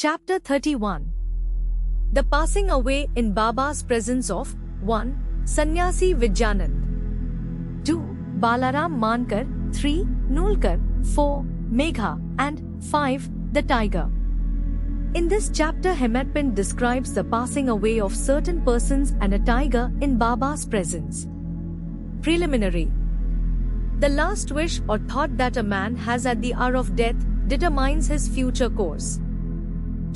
Chapter 31. The passing away in Baba's presence of 1. Sannyasi Vidyanand, 2. Balaram Mankar, 3. Nulkar, 4. Megha, and 5. The tiger. In this chapter, Hematpant describes the passing away of certain persons and a tiger in Baba's presence. Preliminary. The last wish or thought that a man has at the hour of death determines his future course.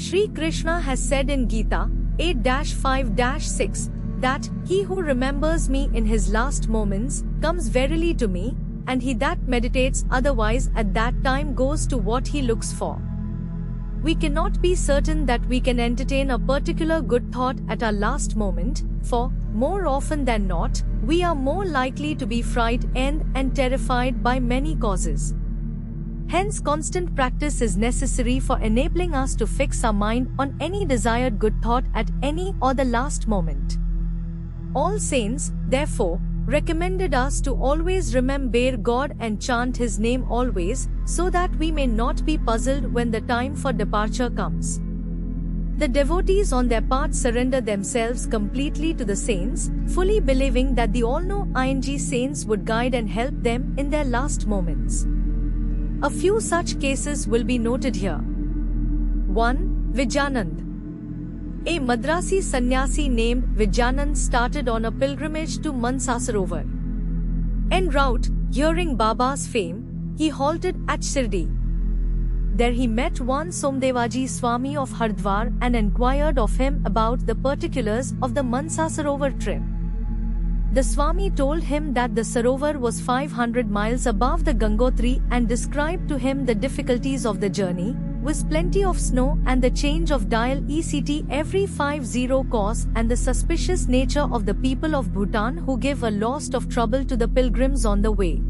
Sri Krishna has said in Gita 8-5-6 that he who remembers me in his last moments comes verily to me, and he that meditates otherwise at that time goes to what he looks for. We cannot be certain that we can entertain a particular good thought at our last moment, for, more often than not, we are more likely to be frightened and terrified by many causes. Hence, constant practice is necessary for enabling us to fix our mind on any desired good thought at any or the last moment. All saints, therefore, recommended us to always remember God and chant His name always, so that we may not be puzzled when the time for departure comes. The devotees on their part surrender themselves completely to the saints, fully believing that the all-knowing saints would guide and help them in their last moments. A few such cases will be noted here. 1. Vidyanand. A Madrasi sannyasi named Vidyanand started on a pilgrimage to Mansasarovar. En route, hearing Baba's fame, he halted at Shirdi. There he met one Somdevaji Swami of Hardwar and inquired of him about the particulars of the Mansasarovar trip. The Swami told him that the Sarovar was 500 miles above the Gangotri and described to him the difficulties of the journey, with plenty of snow and the change of dial ECT every 50 cos and the suspicious nature of the people of Bhutan who give a lot of trouble to the pilgrims on the way.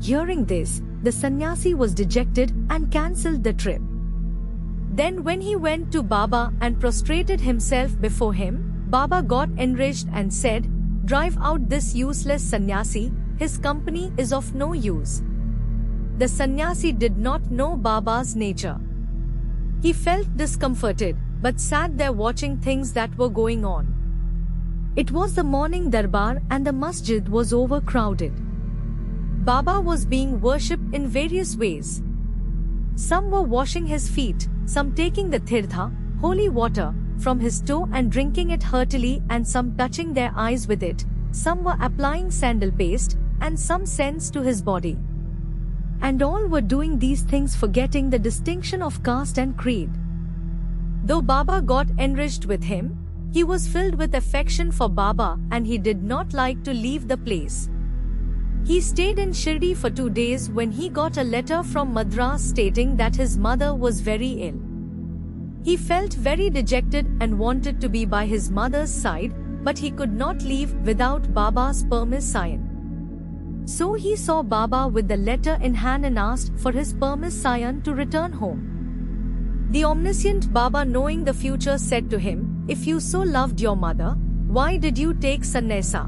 Hearing this, the sannyasi was dejected and cancelled the trip. Then when he went to Baba and prostrated himself before him, Baba got enraged and said, "Drive out this useless sannyasi, his company is of no use." The sannyasi did not know Baba's nature. He felt discomforted, but sat there watching things that were going on. It was the morning darbar and the masjid was overcrowded. Baba was being worshipped in various ways. Some were washing his feet, some taking the tirtha, holy water, from his toe and drinking it heartily, and some touching their eyes with it, some were applying sandal paste, and some scents to his body. And all were doing these things forgetting the distinction of caste and creed. Though Baba got enriched with him, he was filled with affection for Baba and he did not like to leave the place. He stayed in Shirdi for 2 days when he got a letter from Madras stating that his mother was very ill. He felt very dejected and wanted to be by his mother's side, but he could not leave without Baba's permission. So he saw Baba with the letter in hand and asked for his permission to return home. The omniscient Baba, knowing the future, said to him, "If you so loved your mother, why did you take sannyasa?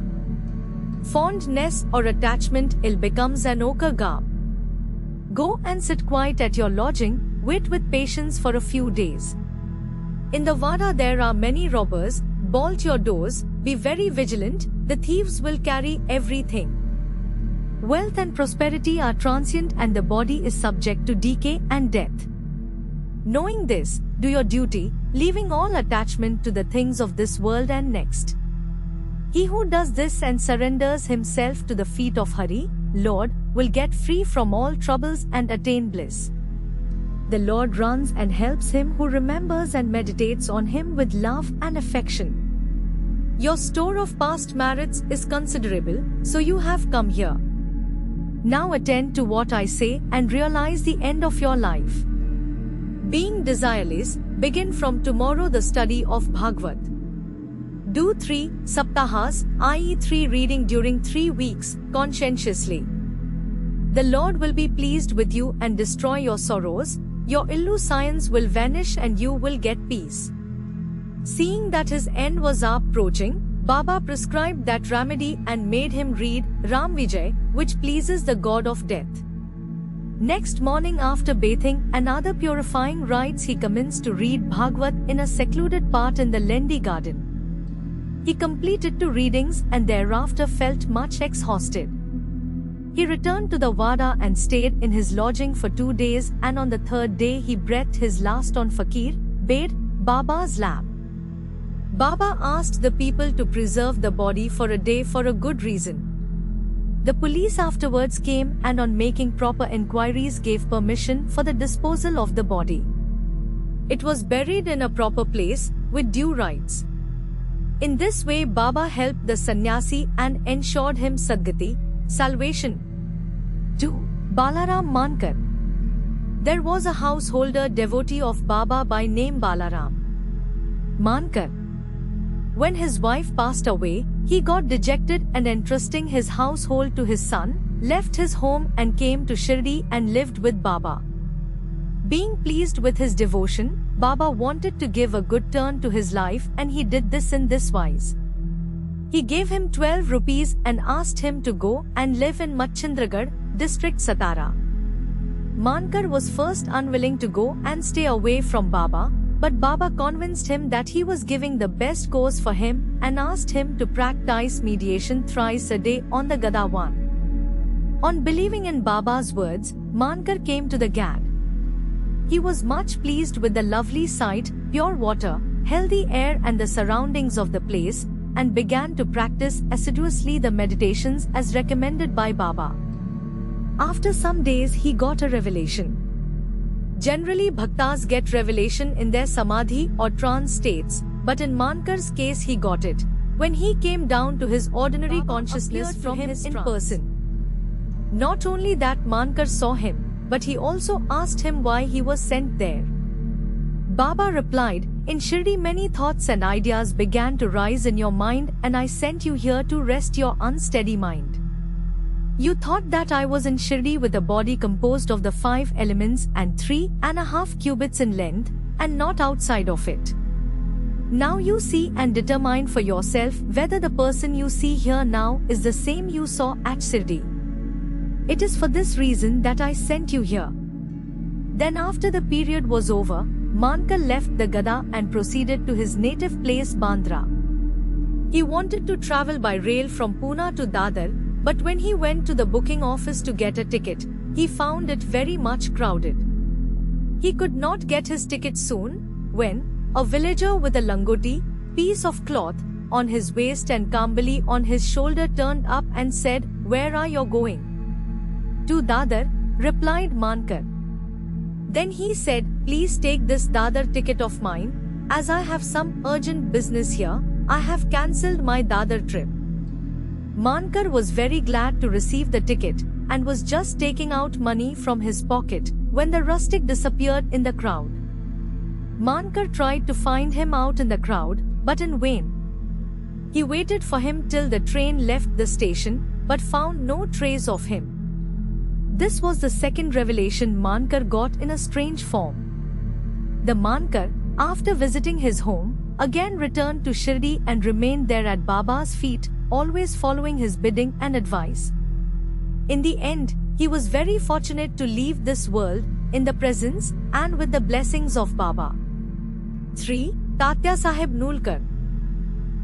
Fondness or attachment ill becomes an ochre garb. Go and sit quiet at your lodging, wait with patience for a few days. In the Vada there are many robbers, bolt your doors, be very vigilant, the thieves will carry everything. Wealth and prosperity are transient and the body is subject to decay and death. Knowing this, do your duty, leaving all attachment to the things of this world and next. He who does this and surrenders himself to the feet of Hari, Lord, will get free from all troubles and attain bliss. The Lord runs and helps him who remembers and meditates on him with love and affection. Your store of past merits is considerable, so you have come here. Now attend to what I say and realize the end of your life. Being desireless, begin from tomorrow the study of Bhagavad. Do 3 saptahas, i.e. 3 reading during 3 weeks, conscientiously. The Lord will be pleased with you and destroy your sorrows, your illusions will vanish and you will get peace. Seeing that his end was approaching, Baba prescribed that remedy and made him read Ram Vijay, which pleases the god of death. Next morning after bathing and other purifying rites he commenced to read Bhagavad in a secluded part in the Lendi garden. He completed 2 readings and thereafter felt much exhausted. He returned to the Wada and stayed in his lodging for 2 days, and on the 3rd day he breathed his last on Fakir, Bed, Baba's lap. Baba asked the people to preserve the body for a day for a good reason. The police afterwards came and on making proper enquiries gave permission for the disposal of the body. It was buried in a proper place with due rites. In this way Baba helped the sannyasi and ensured him Sadgati, salvation. 2. Balaram Mankar. There was a householder devotee of Baba by name Balaram Mankar. When his wife passed away, he got dejected and entrusting his household to his son, left his home and came to Shirdi and lived with Baba. Being pleased with his devotion, Baba wanted to give a good turn to his life, and he did this in this wise. He gave him 12 rupees and asked him to go and live in Machindragarh, district Satara. Mankar was first unwilling to go and stay away from Baba, but Baba convinced him that he was giving the best course for him and asked him to practice meditation thrice a day on the Gadawan. On believing in Baba's words, Mankar came to the Gad. He was much pleased with the lovely sight, pure water, healthy air and the surroundings of the place, and began to practice assiduously the meditations as recommended by Baba. After some days he got a revelation. Generally bhaktas get revelation in their samadhi or trance states, but in Mankar's case he got it when he came down to his ordinary consciousness from him in person. Not only that, Mankar saw him, but he also asked him why he was sent there. Baba replied, "In Shirdi many thoughts and ideas began to rise in your mind, and I sent you here to rest your unsteady mind. You thought that I was in Shirdi with a body composed of the 5 elements and 3.5 cubits in length, and not outside of it. Now you see and determine for yourself whether the person you see here now is the same you saw at Shirdi. It is for this reason that I sent you here." Then after the period was over, Mankar left the Gada and proceeded to his native place Bandra. He wanted to travel by rail from Pune to Dadar, but when he went to the booking office to get a ticket, he found it very much crowded. He could not get his ticket soon, when a villager with a langoti, piece of cloth, on his waist and kambali on his shoulder turned up and said, "Where are you going?" "To Dadar," replied Mankar. Then he said, "Please take this Dadar ticket of mine, as I have some urgent business here. I have cancelled my Dadar trip." Mankar was very glad to receive the ticket, and was just taking out money from his pocket, when the rustic disappeared in the crowd. Mankar tried to find him out in the crowd, but in vain. He waited for him till the train left the station, but found no trace of him. This was the second revelation Mankar got in a strange form. The Mankar, after visiting his home, again returned to Shirdi and remained there at Baba's feet, always following his bidding and advice. In the end, he was very fortunate to leave this world, in the presence and with the blessings of Baba. 3. Tatya Sahib Nulkar.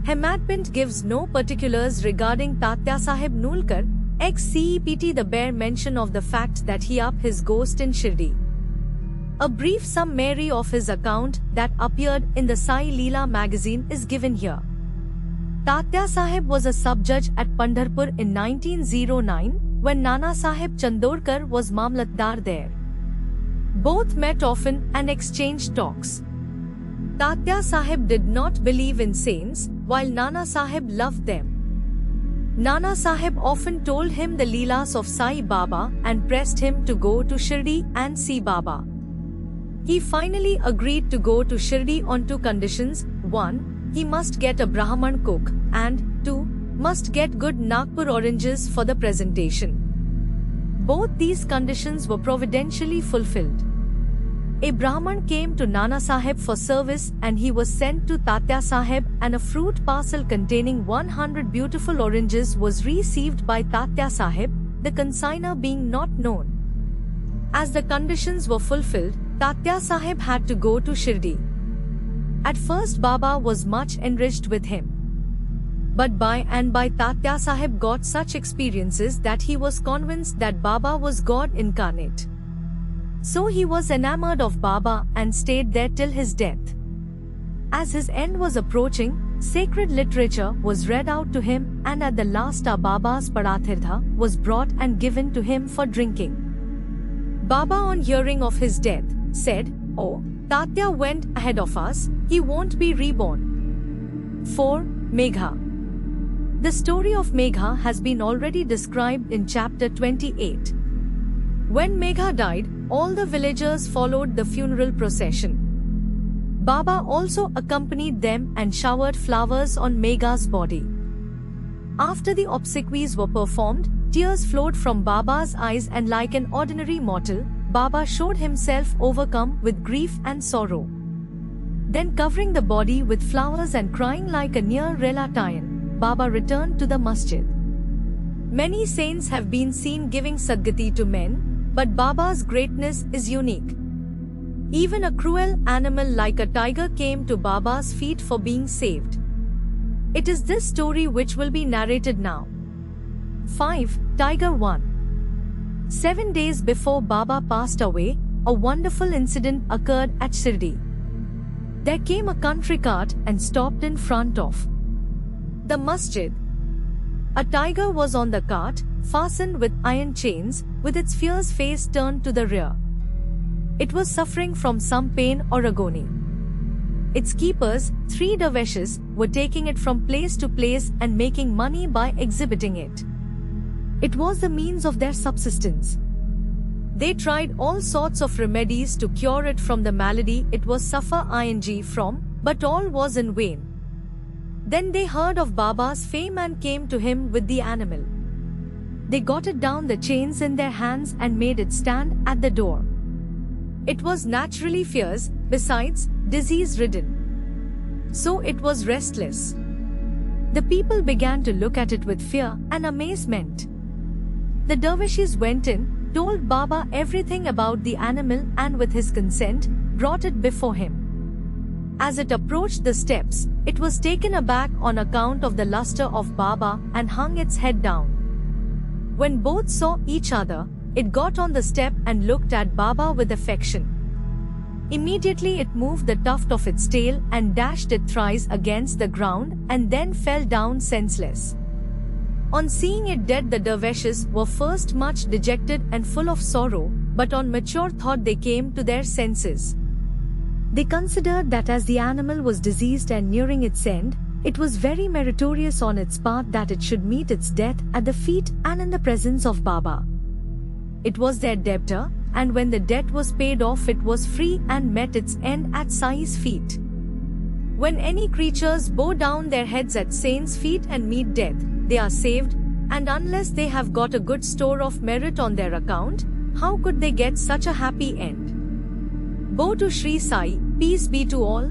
Hematpint gives no particulars regarding Tatya Sahib Nulkar, ex-CEPT, the bare mention of the fact that he up his ghost in Shirdi. A brief summary of his account that appeared in the Sai Leela magazine is given here. Tatya Sahib was a sub-judge at Pandharpur in 1909, when Nana Sahib Chandorkar was Mamlatdar there. Both met often and exchanged talks. Tatya Sahib did not believe in saints, while Nana Sahib loved them. Nana Sahib often told him the Leelas of Sai Baba and pressed him to go to Shirdi and see Baba. He finally agreed to go to Shirdi on 2 conditions: 1. He must get a Brahman cook, and 2. Must get good Nagpur oranges for the presentation. Both these conditions were providentially fulfilled. A Brahman came to Nana Sahib for service, and he was sent to Tatya Sahib, and a fruit parcel containing 100 beautiful oranges was received by Tatya Sahib, the consignor being not known. As the conditions were fulfilled, Tatya Sahib had to go to Shirdi. At first Baba was much enriched with him. But by and by Tatya Sahib got such experiences that he was convinced that Baba was God incarnate. So he was enamored of Baba and stayed there till his death. As his end was approaching, sacred literature was read out to him, and at the last Baba's Paratirtha was brought and given to him for drinking. Baba, on hearing of his death, said, "Oh, Tatya went ahead of us, he won't be reborn." 4. Megha. The story of Megha has been already described in chapter 28. When Megha died, all the villagers followed the funeral procession. Baba also accompanied them and showered flowers on Megha's body. After the obsequies were performed, tears flowed from Baba's eyes, and like an ordinary mortal, Baba showed himself overcome with grief and sorrow. Then, covering the body with flowers and crying like a near relatine, Baba returned to the masjid. Many saints have been seen giving sadgati to men, but Baba's greatness is unique. Even a cruel animal like a tiger came to Baba's feet for being saved. It is this story which will be narrated now. 5. Tiger 1. 7 days before Baba passed away, a wonderful incident occurred at Shirdi. There came a country cart and stopped in front of the masjid. A tiger was on the cart, fastened with iron chains, with its fierce face turned to the rear. It was suffering from some pain or agony. Its keepers, 3 dervishes, were taking it from place to place and making money by exhibiting it. It was the means of their subsistence. They tried all sorts of remedies to cure it from the malady it was suffering from, but all was in vain. Then they heard of Baba's fame and came to him with the animal. They got it down the chains in their hands and made it stand at the door. It was naturally fierce, besides, disease-ridden. So it was restless. The people began to look at it with fear and amazement. The dervishes went in, told Baba everything about the animal, and with his consent, brought it before him. As it approached the steps, it was taken aback on account of the luster of Baba and hung its head down. When both saw each other, it got on the step and looked at Baba with affection. Immediately it moved the tuft of its tail and dashed it thrice against the ground and then fell down senseless. On seeing it dead, the dervishes were first much dejected and full of sorrow, but on mature thought they came to their senses. They considered that as the animal was diseased and nearing its end, it was very meritorious on its part that it should meet its death at the feet and in the presence of Baba. It was their debtor, and when the debt was paid off it was free and met its end at Sai's feet. When any creatures bow down their heads at saints' feet and meet death, they are saved, and unless they have got a good store of merit on their account, how could they get such a happy end? Bow to Sri Sai, peace be to all.